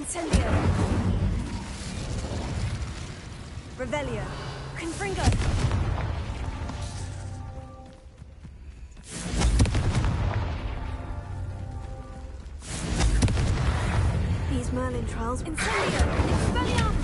Incendio. Revelio. Confringo. These Merlin trials. Incendio. Expelliarmus.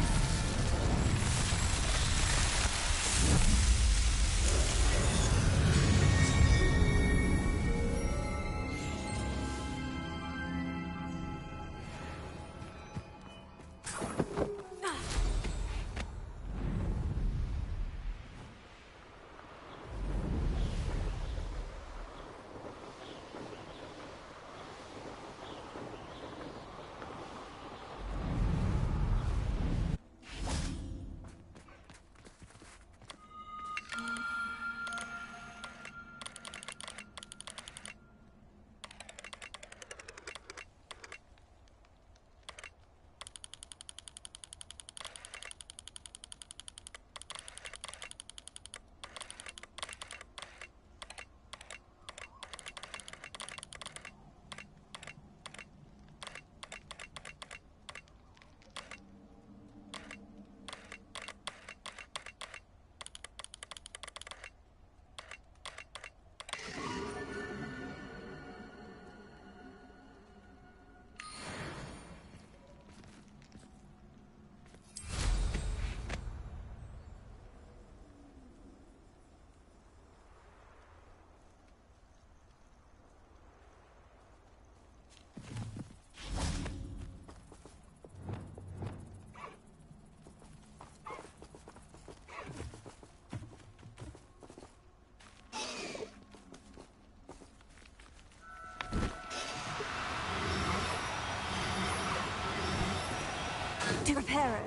De Reparo.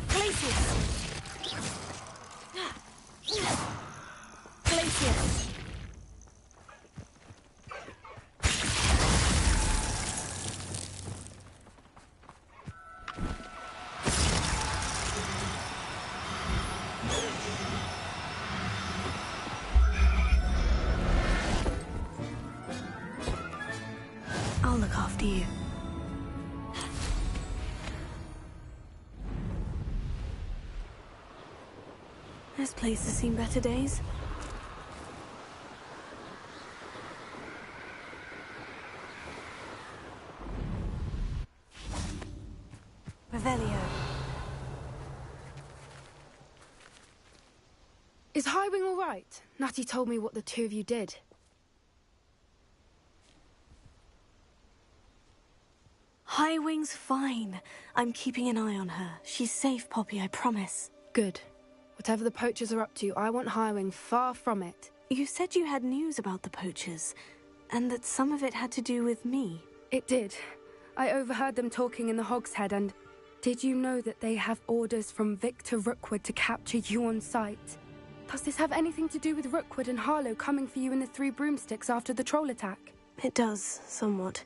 Glacius. Glacius. I'll look after you. This place has seen better days. Revelio. Is Highwing all right? Natty told me what the two of you did. Highwing's fine. I'm keeping an eye on her. She's safe, Poppy, I promise. Good. Whatever the poachers are up to, I want Highwing far from it. You said you had news about the poachers, and that some of it had to do with me. It did. I overheard them talking in the Hogshead, and did you know that they have orders from Victor Rookwood to capture you on sight? Does this have anything to do with Rookwood and Harlow coming for you in the Three Broomsticks after the troll attack? It does, somewhat.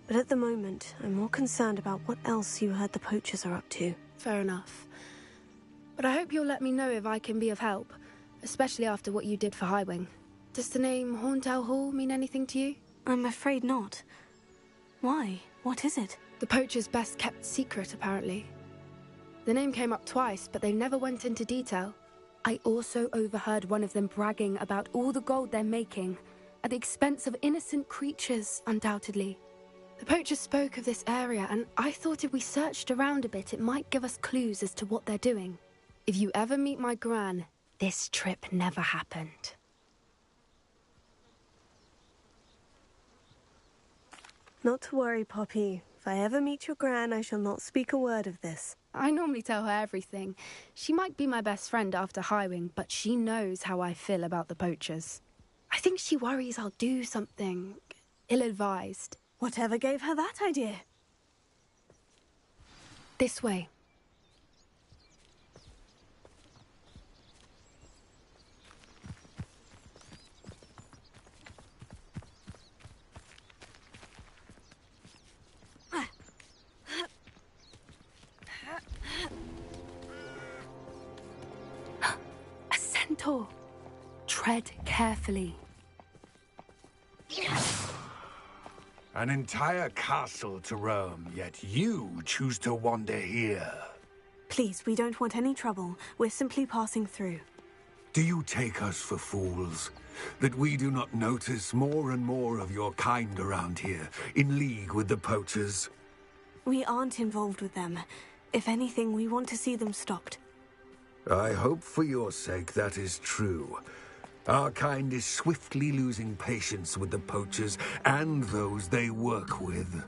But at the moment, I'm more concerned about what else you heard the poachers are up to. Fair enough. But I hope you'll let me know if I can be of help, especially after what you did for Highwing. Does the name Horntown Hall mean anything to you? I'm afraid not. Why? What is it? The poachers' best kept secret, apparently. The name came up twice, but they never went into detail. I also overheard one of them bragging about all the gold they're making, at the expense of innocent creatures, undoubtedly. The poachers spoke of this area, and I thought if we searched around a bit, it might give us clues as to what they're doing. If you ever meet my gran, this trip never happened. Not to worry, Poppy. If I ever meet your gran, I shall not speak a word of this. I normally tell her everything. She might be my best friend after Highwing, but she knows how I feel about the poachers. I think she worries I'll do something ill-advised. Whatever gave her that idea? This way. A centaur. Tread carefully. An entire castle to roam, yet you choose to wander here. Please, we don't want any trouble. We're simply passing through. Do you take us for fools? That we do not notice more and more of your kind around here, in league with the poachers? We aren't involved with them. If anything, we want to see them stopped. I hope for your sake that is true. Our kind is swiftly losing patience with the poachers and those they work with.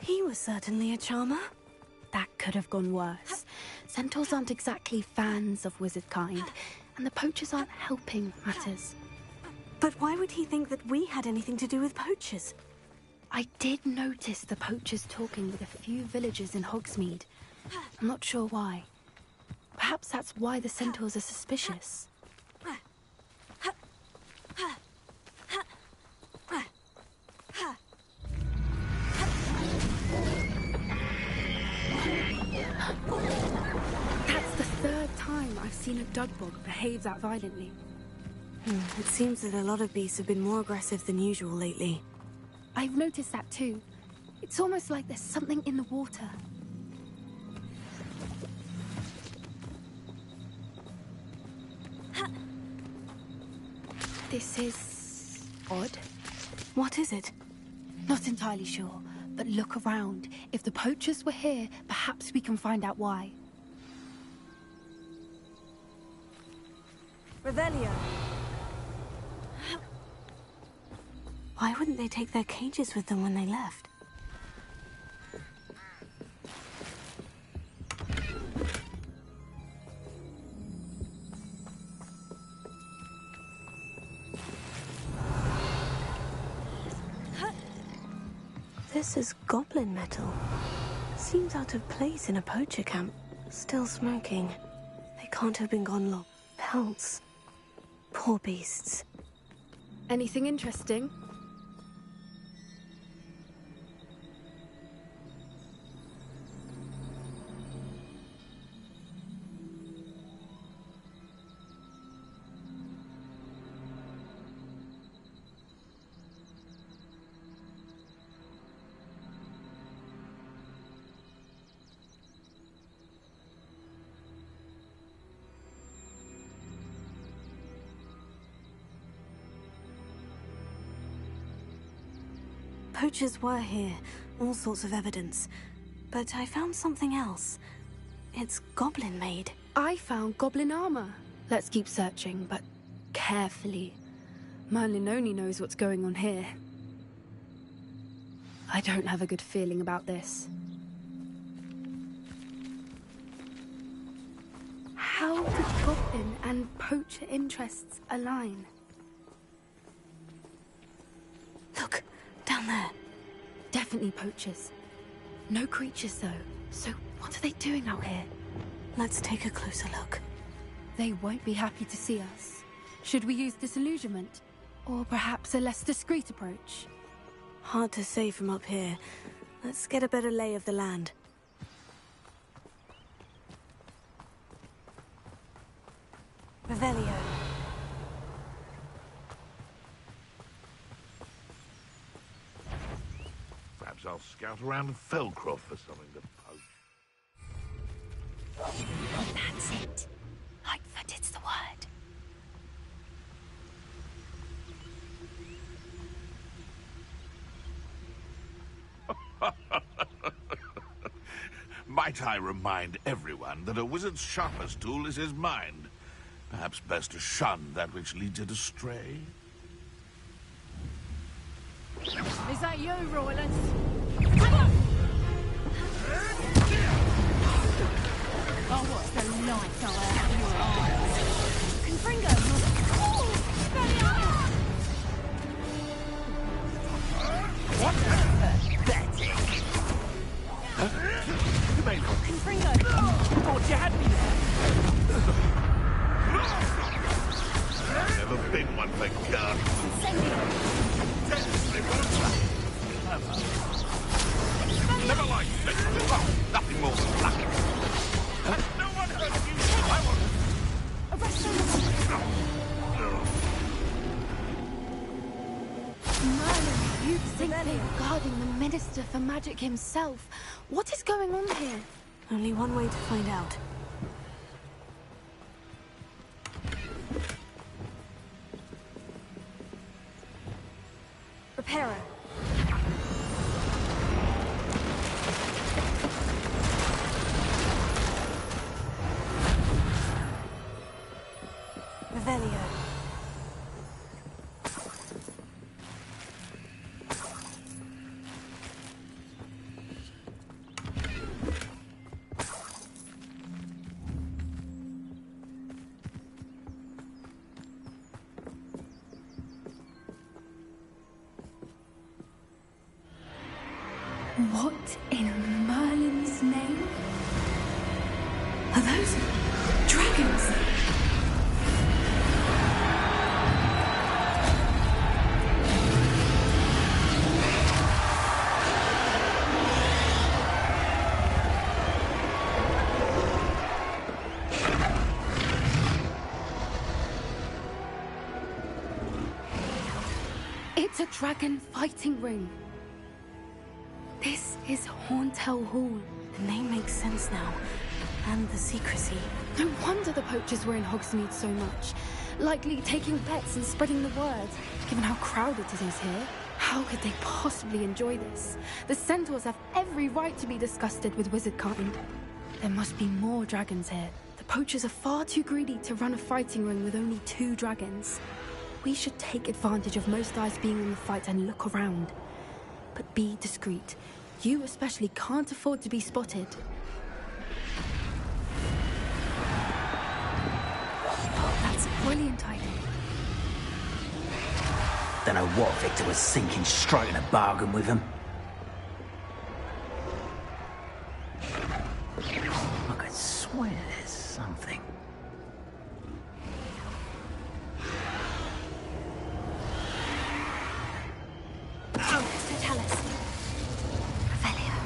He was certainly a charmer. That could have gone worse. Centaurs aren't exactly fans of wizard kind, and the poachers aren't helping matters. But why would he think that we had anything to do with poachers? I did notice the poachers talking with a few villagers in Hogsmeade. I'm not sure why. Perhaps that's why the centaurs are suspicious. That's the third time I've seen a dugbog behave that violently. It seems that a lot of beasts have been more aggressive than usual lately. I've noticed that too. It's almost like there's something in the water. This is odd. What is it? Not entirely sure, but look around. If the poachers were here, perhaps we can find out why. Revelio. Why wouldn't they take their cages with them when they left? This is goblin metal. Seems out of place in a poacher camp. Still smoking. They can't have been gone long. Pelts. Poor beasts. Anything interesting? Poachers were here, all sorts of evidence. But I found something else. It's goblin-made. I found goblin armor. Let's keep searching, but carefully. Merlin only knows what's going on here. I don't have a good feeling about this. How did goblin and poacher interests align? Look, down there. Definitely poachers. No creatures, though. So what are they doing out here? Let's take a closer look. They won't be happy to see us. Should we use disillusionment? Or perhaps a less discreet approach? Hard to say from up here. Let's get a better lay of the land. Revelio. Perhaps I'll scout around Felcroft for something to poach. That's it. Lightfooted's the word. Might I remind everyone that a wizard's sharpest tool is his mind? Perhaps best to shun that which leads it astray? Is that you, Roylance? Oh, what's the light out of your eyes? Confringo! Oh! What? Pathetic! You may not. Confringo! Thought you had me there. Never been one for guns. Incendio! Clever. Minister for Magic himself. What is going on here? Only one way to find out. Repairer. Revelio. What in Merlin's name? Are those dragons? It's a dragon fighting ring. This is Horntel Hall. The name makes sense now. And the secrecy. No wonder the poachers were in Hogsmeade so much. Likely taking bets and spreading the word, given how crowded it is here. How could they possibly enjoy this? The centaurs have every right to be disgusted with wizard kind. There must be more dragons here. The poachers are far too greedy to run a fighting ring with only 2 dragons. We should take advantage of most eyes being on the fight and look around. But be discreet. You especially can't afford to be spotted. That's a brilliant idea. Don't know what Victor was thinking, striking a bargain with him. I could swear there's something. Mr. Tallis. Revelio.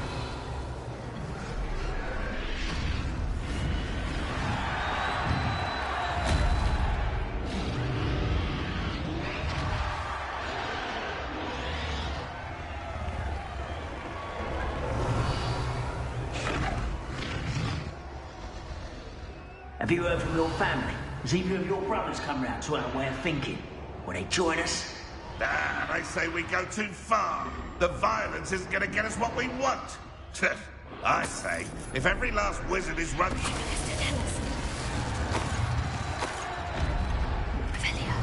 Have you heard from your family? Has either of your brothers come round to our way of thinking? Will they join us? Nah, they say we go too far. The violence isn't going to get us what we want. I say, if every last wizard is run... Mr. Tallis. Revelio.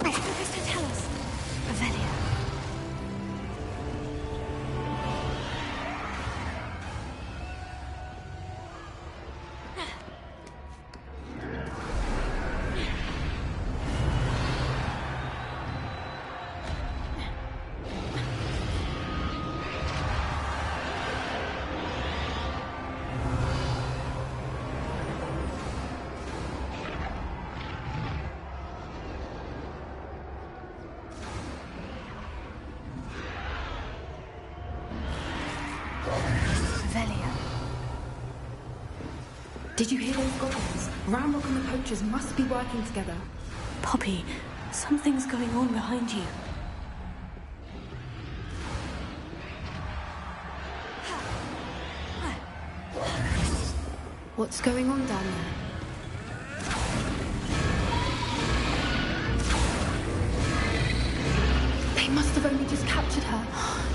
Mr. Tallis. Revelio. Revelio. Did you hear those goblins? Ramrock and the poachers must be working together. Poppy, something's going on behind you. What's going on down there? They must have only just captured her.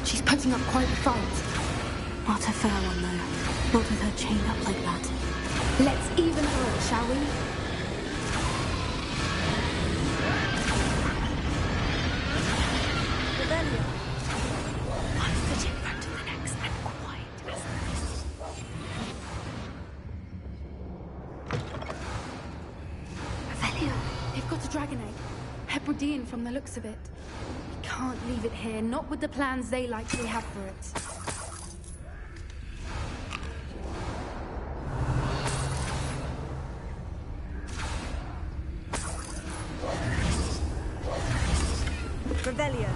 She's putting up quite a fight. Not a fair one, though. Not with her chained up like that. Let's even her, shall we? Revelio. One foot in front of the next and quiet as this. Revelio. They've got a dragon egg. Hebridean from the looks of it. We can't leave it here, not with the plans they likely have for it. Revelio.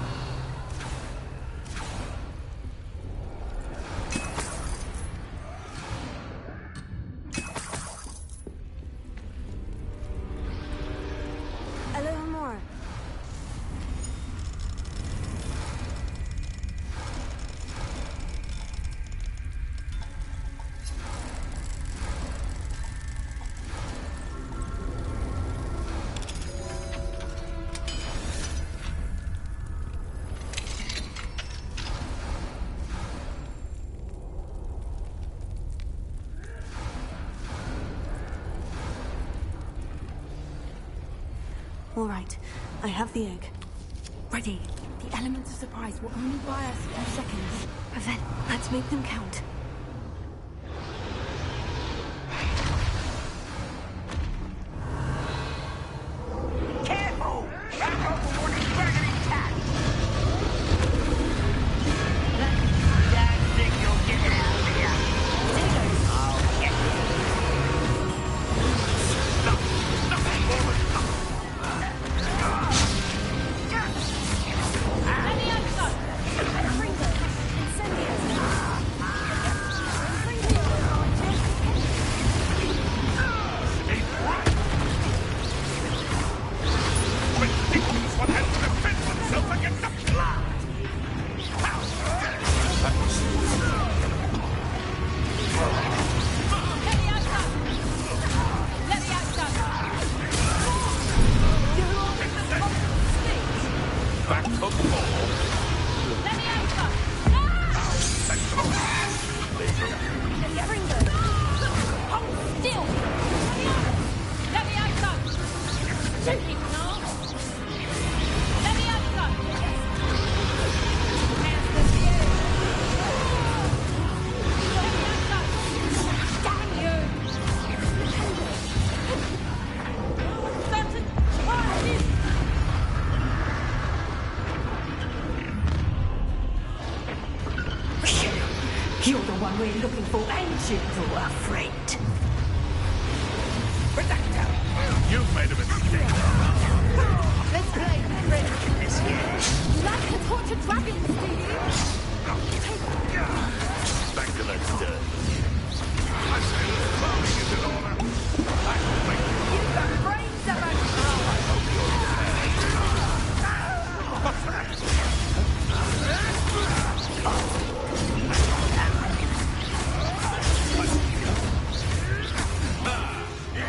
All right. I have the egg. Ready. The elements of surprise will only buy us a few seconds. But then, let's make them count. Careful! That overboard is burning intact! Dad think you'll get it out of here. I'll get What has to defend himself against the blood? Back to four. You're the one we're looking for, ain't you, little friend? You've made a mistake. Let's play, friend. This here. Like the tortured dragons, do you? Back to that dirt. I say the farming is in order. I will make you. You've got brains of a I hope you're What's that?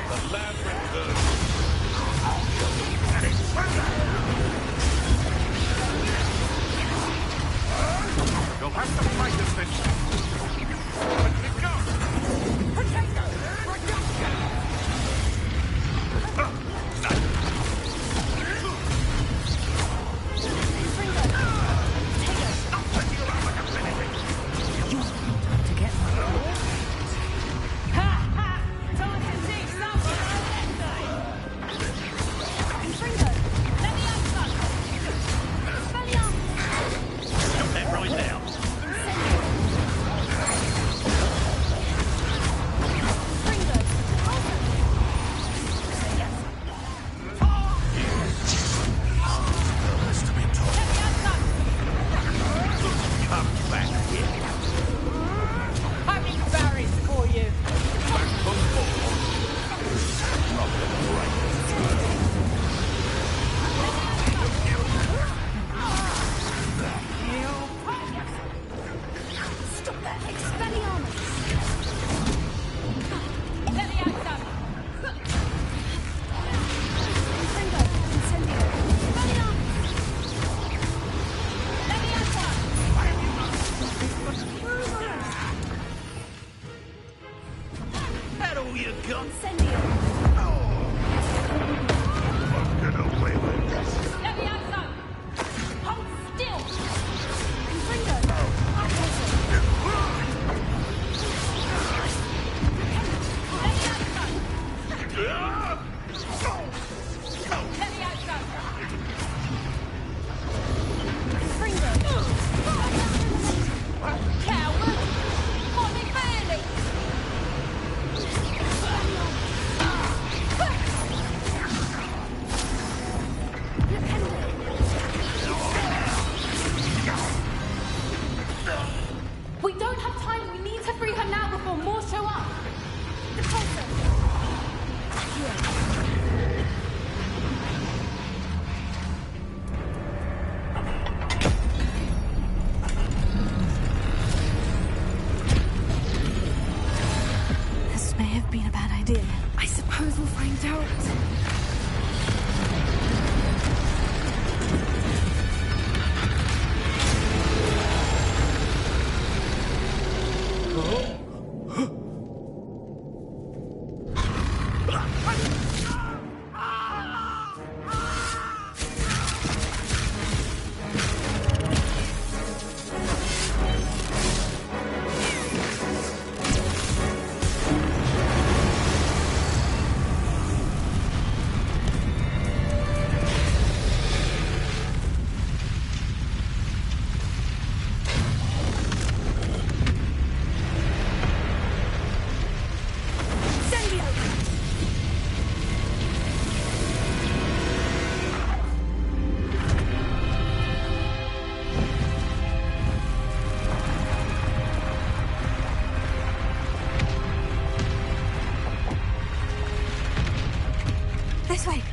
The lab returns. You'll have to fight this thing. Let me go. Potato! This way.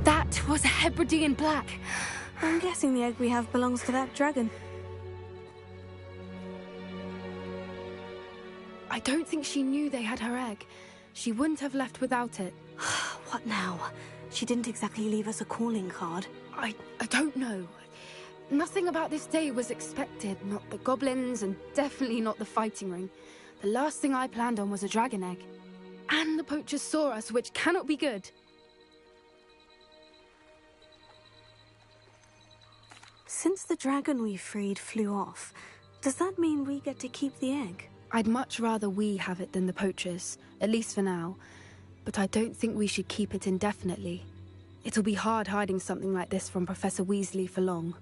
That was a Hebridean black. I'm guessing the egg we have belongs to that dragon. I don't think she knew they had her egg. She wouldn't have left without it. What now? She didn't exactly leave us a calling card. I don't know. Nothing about this day was expected. Not the goblins, and definitely not the fighting ring. The last thing I planned on was a dragon egg. And the poachers saw us, which cannot be good. Since the dragon we freed flew off, does that mean we get to keep the egg? I'd much rather we have it than the poachers, at least for now. But I don't think we should keep it indefinitely. It'll be hard hiding something like this from Professor Weasley for long.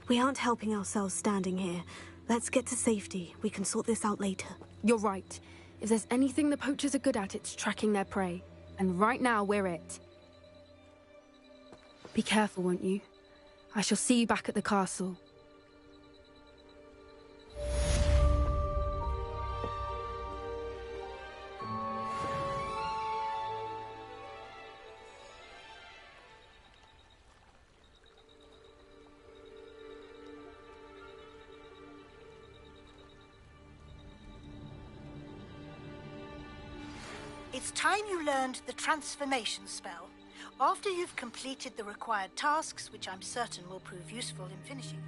We aren't helping ourselves standing here. Let's get to safety. We can sort this out later. You're right. If there's anything the poachers are good at, it's tracking their prey. And right now, we're it. Be careful, won't you? I shall see you back at the castle. It's time you learned the transformation spell. After you've completed the required tasks, which I'm certain will prove useful in finishing.